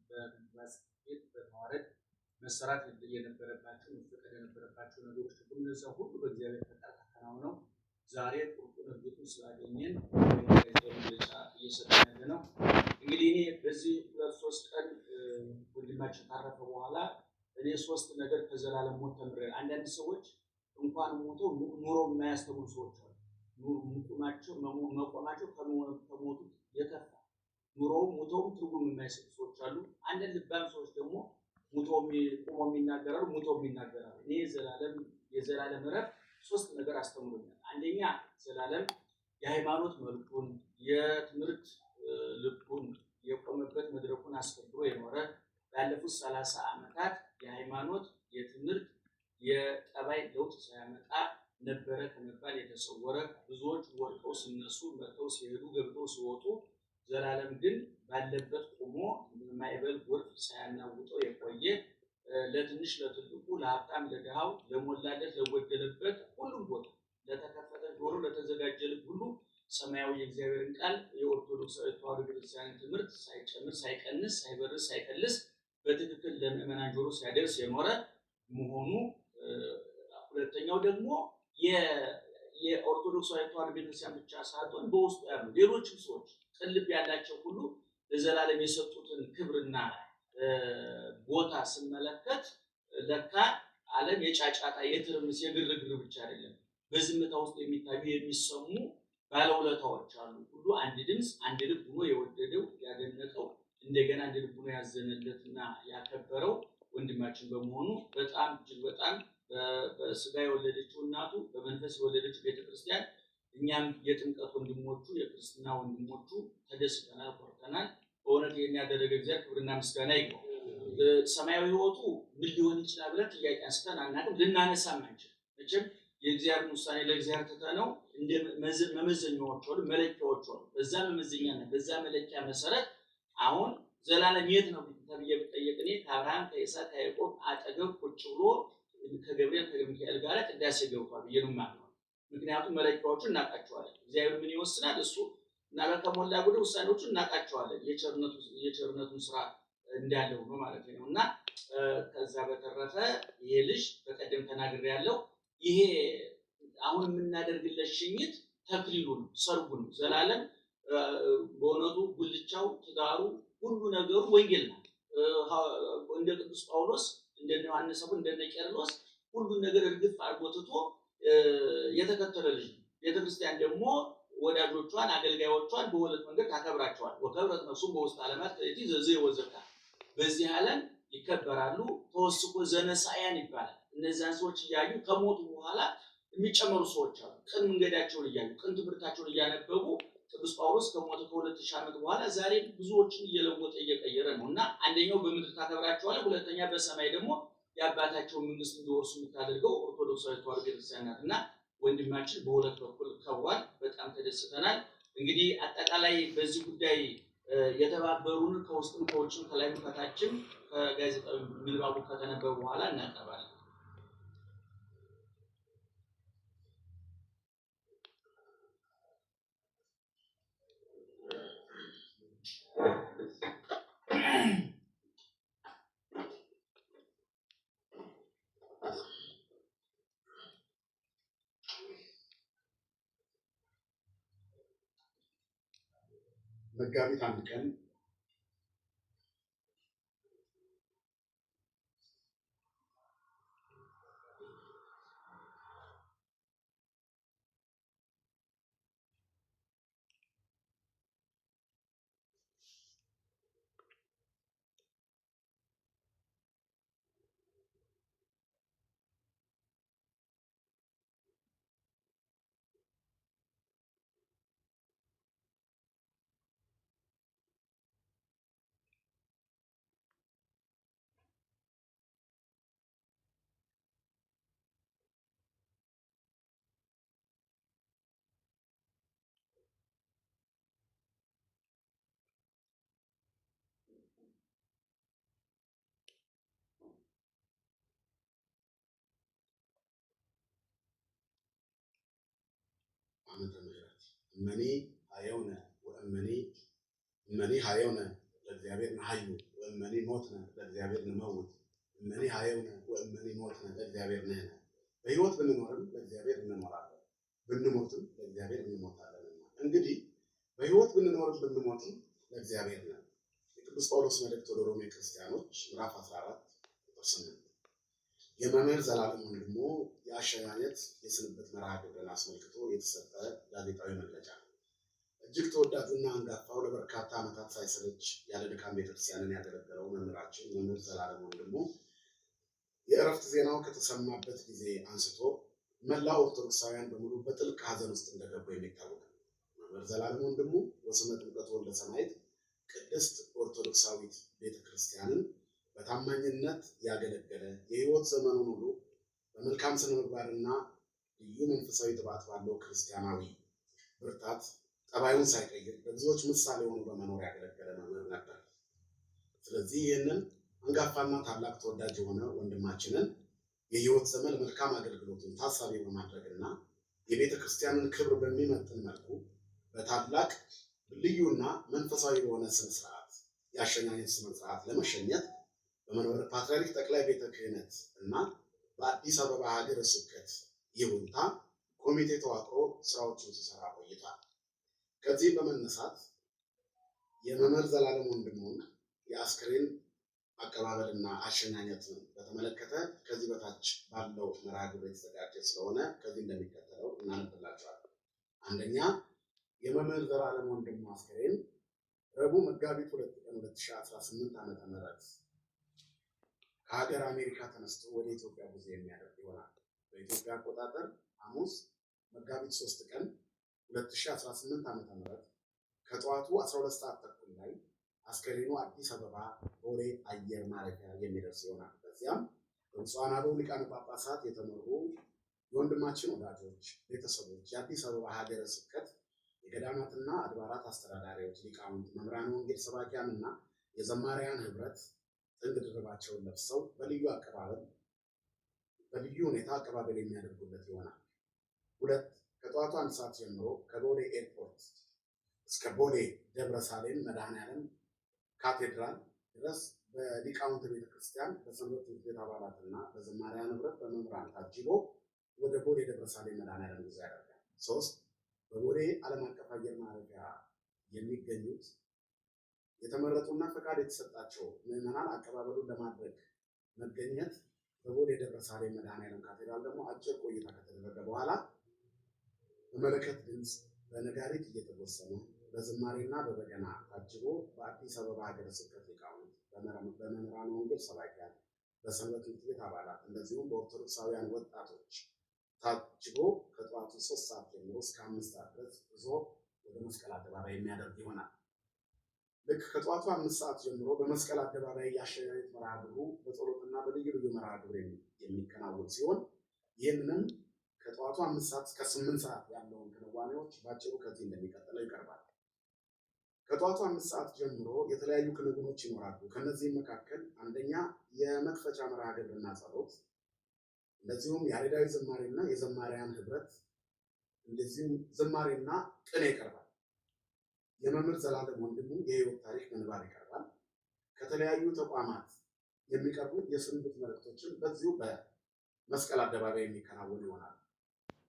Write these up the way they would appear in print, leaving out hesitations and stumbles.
በማስጌጥ በማዋረድ መሰራት የነበረባቸው መፈቀድ የነበረባቸው ነገሮች ሁሉ ሁሉ በእግዚአብሔር ፈቃድ ተከናውነው ዛሬ ቁርጡን እርግጡን ስላገኘን መግለጫ እየሰጠን ያለ ነው። እንግዲህ እኔ በዚህ 2-3 ቀን ወንድማችን ካረፈ በኋላ እኔ 3 ነገር ከዘላለም ሞት ተምሬ አንዳንድ ሰዎች እንኳን ሞቶ ኑሮ የማያስተምሩ ሰዎች አሉ። መቆማቸው ከሞቱት የከፋ ኑሮውም ሞተውም ትርጉም የማይሰጡ ሰዎች አሉ። አንዳንድ ልባም ሰዎች ደግሞ ሞቶም ቆመው የሚናገራሉ፣ ሞቶም ይናገራሉ። እኔ የዘላለም እረፍት 3 ነገር አስተምሮኛል። አንደኛ ዘላለም የሃይማኖት መልኩን የትምህርት ልኩን የቆመበት መድረኩን አስከብሮ የኖረ ባለፉት 30 ዓመታት የሃይማኖት የትምህርት የጠባይ ለውጥ ሳያመጣ ነበረ ከመባል የተሰወረ ብዙዎች ወድቀው ሲነሱ መተው ሲሄዱ ገብተው ሲወጡ ዘላለም ግን ባለበት ቆሞ የማይበል ጎርፍ ሳያናውጠው የቆየ ለትንሽ ለትልቁ ለሀብታም ለድሃው ለሞላለት ለጎደለበት ሁሉም ቦታ ለተከፈተ ጆሮ ለተዘጋጀ ልብ ሁሉ ሰማያዊ የእግዚአብሔርን ቃል የኦርቶዶክስ ተዋሕዶ ቤተክርስቲያን ትምህርት ሳይጨምር ሳይቀንስ ሳይበርስ ሳይቀልስ በትክክል ለምዕመናን ጆሮ ሲያደርስ የኖረ መሆኑ። ሁለተኛው ደግሞ የኦርቶዶክስ ተዋሕዶ ቤተክርስቲያን ብቻ ሳይሆን በውስጡ ያሉ ሌሎችም ሰዎች ቅልብ ያላቸው ሁሉ ለዘላለም የሰጡትን ክብርና ቦታ ስመለከት ለካ ዓለም የጫጫታ የትርምስ የግርግር ብቻ አይደለም። በዝምታ ውስጥ የሚታዩ የሚሰሙ ባለውለታዎች አሉ። ሁሉ አንድ ድምፅ አንድ ልብ ሆኖ የወደደው ያደነቀው እንደገና አንድ ልብ ሆኖ ያዘነለትና ያከበረው ወንድማችን በመሆኑ በጣም እጅግ በጣም በስጋ የወለደችው እናቱ በመንፈስ የወለደችው ቤተክርስቲያን እኛም የጥምቀት ወንድሞቹ የክርስትና ወንድሞቹ ተደስተናል፣ ኮርተናል። በእውነት የሚያደረገ እግዚአብሔር ክብርና ምስጋና ይግባው። ሰማያዊ ሕይወቱ ምን ሊሆን ይችላል ብለን ጥያቄ አንስተን አናውቅም፣ ልናነሳም አንችልም። መቼም የእግዚአብሔር ውሳኔ ለእግዚአብሔር ትተነው እንደ መመዘኛዎች አሉ፣ መለኪያዎች አሉ። በዛ መመዘኛና በዛ መለኪያ መሰረት አሁን ዘላለም የት ነው ተብዬ ብጠየቅ እኔ ከአብርሃም ከይስሐቅ ከያዕቆብ አጠገብ ቁጭ ብሎ ከገብርኤል ከሚካኤል ጋር ቅዳሴ ገብቷል ብዬ ነው የማምነው። ምክንያቱም መለኪያዎቹን እናውቃቸዋለን። እግዚአብሔር ምን ይወስናል እሱ እና ከሞላ ጎደል ውሳኔዎቹን እናውቃቸዋለን። የቸርነቱን ስራ እንዳለው ነው ማለት ነው። እና ከዛ በተረፈ ይሄ ልጅ በቀደም ተናግሬያለሁ። ይሄ አሁን የምናደርግለት ሽኝት ተክሊሉ ነው፣ ሰርጉ ነው። ዘላለም በእውነቱ ጉልቻው ትዳሩ ሁሉ ነገሩ ወንጌል ነው። እንደ ቅዱስ ጳውሎስ እንደነ ዮሐንስ እንደነ ቄርሎስ ሁሉ ነገር እርግፍ አድርጎ ትቶ የተከተለ ልጅ ነው። ቤተክርስቲያን ደግሞ ወዳጆቿን አገልጋዮቿን በሁለት መንገድ ታከብራቸዋል። ወከብረት ነፍሱም በውስጥ ዓለማት ከእቲ ዘዘ ወዘካ በዚህ ዓለም ይከበራሉ። ተወስቆ ዘነሳያን ይባላል። እነዚያን ሰዎች እያዩ ከሞቱ በኋላ የሚጨመሩ ሰዎች አሉ። ቅን መንገዳቸውን እያዩ ቅን ትምህርታቸውን እያነበቡ ቅዱስ ጳውሎስ ከሞተ ከ2000 ዓመት በኋላ ዛሬ ብዙዎችን እየለወጠ እየቀየረ ነው እና አንደኛው በምድር ታከብራቸዋለህ፣ ሁለተኛ በሰማይ ደግሞ የአባታቸውን መንግስት እንዲወርሱ የምታደርገው ኦርቶዶክሳዊ ተዋሕዶ ቤተክርስቲያን ናት እና ወንድማችን በሁለት በኩል ከብሯል። በጣም ተደስተናል። እንግዲህ አጠቃላይ በዚህ ጉዳይ የተባበሩን ከውስጥም ከውጭም ከላይም ከታችም ከጋዜጣዊ ምንባቡ ከተነበበ በኋላ እናቀርባለን። መጋቢት 1 ቀን ዓመተ ምህረት እመኒ ሀየውነ ወእመኒ ሀየውነ ለእግዚአብሔር ነሐዩ ወእመኒ ሞትነ ለእግዚአብሔር ንመውት እመኒ ሀየውነ ወእመኒ ሞትነ ለእግዚአብሔር ንሕነ። በሕይወት ብንኖርም ለእግዚአብሔር እንኖራለን፣ ብንሞትም ለእግዚአብሔር እንሞታለንና። እንግዲህ በሕይወት ብንኖርም ብንሞትም ለእግዚአብሔር ነን። የቅዱስ ጳውሎስ መልእክት ወደ ሮሜ ክርስቲያኖች ምዕራፍ 14 ቁጥር 8 የመምህር ዘላለም ወንድሙ የአሸኛኘት የስንብት መርሃ ግብርን አስመልክቶ የተሰጠ ጋዜጣዊ መግለጫ ነው። እጅግ ተወዳጁና አንጋፋው ለበርካታ ዓመታት ሳይሰለች ያለ ድካም ቤተክርስቲያንን ያገለገለው መምህራችን መምህር ዘላለም ወንድሙ የእረፍት ዜናው ከተሰማበት ጊዜ አንስቶ መላ ኦርቶዶክሳውያን በሙሉ በጥልቅ ሐዘን ውስጥ እንደገቡ የሚታወቅ ነው። መምህር ዘላለም ወንድሙ ወስመ ጥምቀቱ ወልደ ሰማዕት ቅድስት ኦርቶዶክሳዊት ቤተክርስቲያንን በታማኝነት ያገለገለ የሕይወት ዘመኑን ሁሉ በመልካም ስነ ምግባርና ልዩ መንፈሳዊ ጥባት ባለው ክርስቲያናዊ ብርታት ጠባዩን ሳይቀይር በብዙዎች ምሳሌ ሆኖ በመኖር ያገለገለ መምህር ነበር። ስለዚህ ይህንን አንጋፋና ታላቅ ተወዳጅ የሆነ ወንድማችንን የሕይወት ዘመን መልካም አገልግሎቱን ታሳቢ በማድረግና የቤተ ክርስቲያንን ክብር በሚመጥን መልኩ በታላቅ ልዩና መንፈሳዊ በሆነ ስነ ስርዓት የአሸኛኘት ስነ ስርዓት ለመሸኘት በመንበረ ፓትርያርክ ጠቅላይ ቤተ ክህነት እና በአዲስ አበባ ሀገረ ስብከት ይሁንታ ኮሚቴ ተዋቅሮ ስራዎችን ሲሰራ ቆይቷል። ከዚህ በመነሳት የመምህር ዘላለም ወንድሙን የአስክሬን አቀባበልና አሸኛኘትን በተመለከተ ከዚህ በታች ባለው መርሃ ግብር የተዘጋጀ ስለሆነ ከዚህ እንደሚከተለው እናነብላችኋለን። አንደኛ፣ የመምህር ዘላለም ወንድሙ አስክሬን ረቡዕ መጋቢት 2 ቀን 2018 ዓ.ም ከሀገር አሜሪካ ተነስቶ ወደ ኢትዮጵያ ጉዞ የሚያደርግ ይሆናል። በኢትዮጵያ አቆጣጠር ሐሙስ መጋቢት 3 ቀን 2018 ዓ.ም ከጠዋቱ 12 ሰዓት ተኩል ላይ አስከሬኑ አዲስ አበባ ቦሌ አየር ማረፊያ የሚደርስ ይሆናል። በዚያም በብፁዓን አበው ሊቃነ ጳጳሳት የተመሩ የወንድማችን ወዳጆች፣ ቤተሰቦች፣ የአዲስ አበባ ሀገረ ስብከት የገዳማትና አድባራት አስተዳዳሪዎች፣ ሊቃውንት፣ መምህራነ ወንጌል ሰባኪያን እና የዘማሪያን ህብረት ጥንግ ድርባቸውን ለብሰው በልዩ ሁኔታ አቀባበል የሚያደርጉለት ይሆናል። 2 ከጠዋቱ 1 ሰዓት ጀምሮ ከቦሌ ኤርፖርት እስከ ቦሌ ደብረ ሳሌም መድኃኔዓለም ካቴድራል ድረስ በሊቃውንት ቤተክርስቲያን በሰንበት ትምህርት ቤት አባላትና በዘማሪያን ህብረት በመምህራን ታጅቦ ወደ ቦሌ ደብረ ሳሌም መድኃኔዓለም ጉዞ ያደርጋል። 3 በቦሌ ዓለም አቀፍ አየር ማረፊያ የሚገኙት የተመረጡና ፈቃድ የተሰጣቸው ምዕመናን አቀባበሉን ለማድረግ መገኘት በቦሌ ደብረ ሳሌም መድኃኔዓለም ካቴድራል ደግሞ አጭር ቆይታ ከተደረገ በኋላ በመለከት ድምፅ በነጋሪት እየተጎሰመ በዝማሬና በበገና ታጅቦ በአዲስ አበባ ሀገረ ስብከት ሊቃውንት፣ በመምህራነ ወንጌል ሰባኪያን፣ በሰንበት ትምህርት ቤት አባላት እንደዚሁም በኦርቶዶክሳውያን ወጣቶች ታጅቦ ከጠዋቱ 3 ሰዓት ጀምሮ እስከ 5 ሰዓት ድረስ ጉዞ ወደ መስቀል አደባባይ የሚያደርግ ይሆናል። ልክ ከጠዋቱ 5 ሰዓት ጀምሮ በመስቀል አደባባይ የአሸኛኘት መርሃ ግብሩ በጸሎትና በልዩ ልዩ መርሃ ግብር የሚከናወን ሲሆን ይህንንም ከጠዋቱ 5 ሰዓት እስከ 8 ሰዓት ያለውን ክንዋኔዎች ባጭሩ ከዚህ እንደሚቀጥለው ይቀርባል። ከጠዋቱ 5 ሰዓት ጀምሮ የተለያዩ ክንውኖች ይኖራሉ። ከነዚህም መካከል አንደኛ የመክፈቻ መርሃ ግብርና ጸሎት፣ እንደዚሁም ያሬዳዊ ዝማሬና የዘማሪያን ህብረት እንደዚሁም ዝማሬና ቅኔ ይቀርባል። የመምህር ዘላለም ወንድሙ የህይወት ታሪክ ምንባብ ይቀርባል። ከተለያዩ ተቋማት የሚቀርቡ የስንብት መልእክቶችን በዚሁ በመስቀል አደባባይ የሚከናወኑ ይሆናል።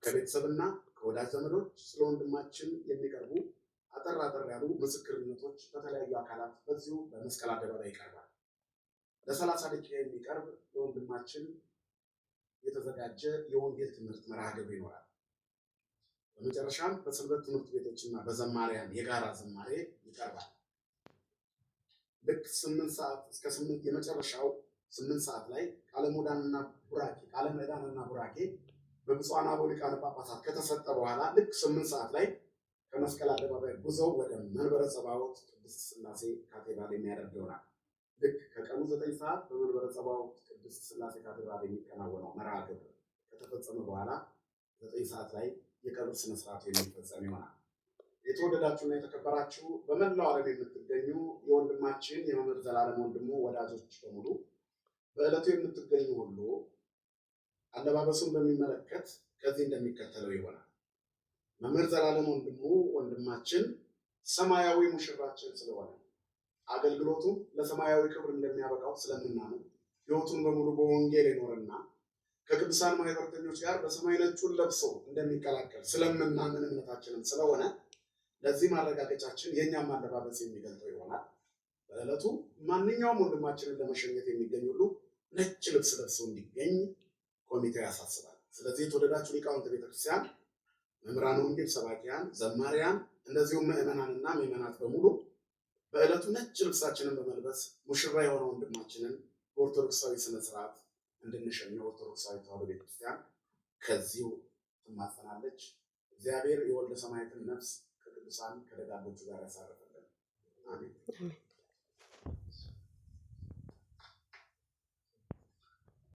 ከቤተሰብና ከወዳጅ ዘመዶች ስለ ወንድማችን የሚቀርቡ አጠር ያሉ ምስክርነቶች በተለያዩ አካላት በዚሁ በመስቀል አደባባይ ይቀርባል። ለ30 ደቂቃ የሚቀርብ ለወንድማችን የተዘጋጀ የወንጌል ትምህርት መርሃ ግብር ይኖራል። በመጨረሻም በሰንበት ትምህርት ቤቶችና በዘማሪያን የጋራ ዝማሬ ይቀርባል። ልክ 8 ሰዓት እስከ 8 የመጨረሻው 8 ሰዓት ላይ ቃለ ምዕዳንና ቡራኬ በብፁዓን አበው ሊቃነ ጳጳሳት ከተሰጠ በኋላ ልክ 8 ሰዓት ላይ ከመስቀል አደባባይ ጉዞው ወደ መንበረ ጸባዖት ቅድስት ሥላሴ ካቴድራል የሚያደርግ ይሆናል። ልክ ከቀኑ 9 ሰዓት በመንበረ ጸባዖት ቅድስት ሥላሴ ካቴድራል የሚከናወነው መርሃ ግብር ከተፈጸመ በኋላ 9 ሰዓት ላይ የቀብር ስነ ስርዓቱ የሚፈጸም ይሆናል። የተወደዳችሁና የተከበራችሁ በመላው ዓለም የምትገኙ የወንድማችን የመምህር ዘላለም ወንድሙ ወዳጆች በሙሉ በዕለቱ የምትገኙ ሁሉ አለባበሱን በሚመለከት ከዚህ እንደሚከተለው ይሆናል። መምህር ዘላለም ወንድሙ ወንድማችን ሰማያዊ ሙሽራችን ስለሆነ አገልግሎቱ ለሰማያዊ ክብር እንደሚያበቃው ስለምናምን ሕይወቱን በሙሉ በወንጌል የኖረና ከቅዱሳን ማህበረተኞች ጋር በሰማይ ነጩን ለብሶ እንደሚቀላቀል ስለምናምን እምነታችንም ስለሆነ ለዚህ ማረጋገጫችን የእኛም አለባበስ የሚገልጠው ይሆናል። በዕለቱ ማንኛውም ወንድማችንን ለመሸኘት የሚገኝ ሁሉ ነጭ ልብስ ለብሶ እንዲገኝ ኮሚቴው ያሳስባል። ስለዚህ የተወደዳችሁ ሊቃውንተ ቤተክርስቲያን፣ መምህራን ወንጌል፣ ሰባኪያን፣ ዘማሪያን እንደዚሁም ምዕመናንና ምዕመናት በሙሉ በዕለቱ ነጭ ልብሳችንን በመልበስ ሙሽራ የሆነ ወንድማችንን በኦርቶዶክሳዊ ስነስርዓት እንድንሸኘው ኦርቶዶክሳዊ ተዋሕዶ ቤተክርስቲያን ከዚሁ ትማጸናለች። እግዚአብሔር የወልደ ሰማያትን ነፍስ ከቅዱሳን ከደጋጎቹ ጋር ያሳርፍልን። አሜን።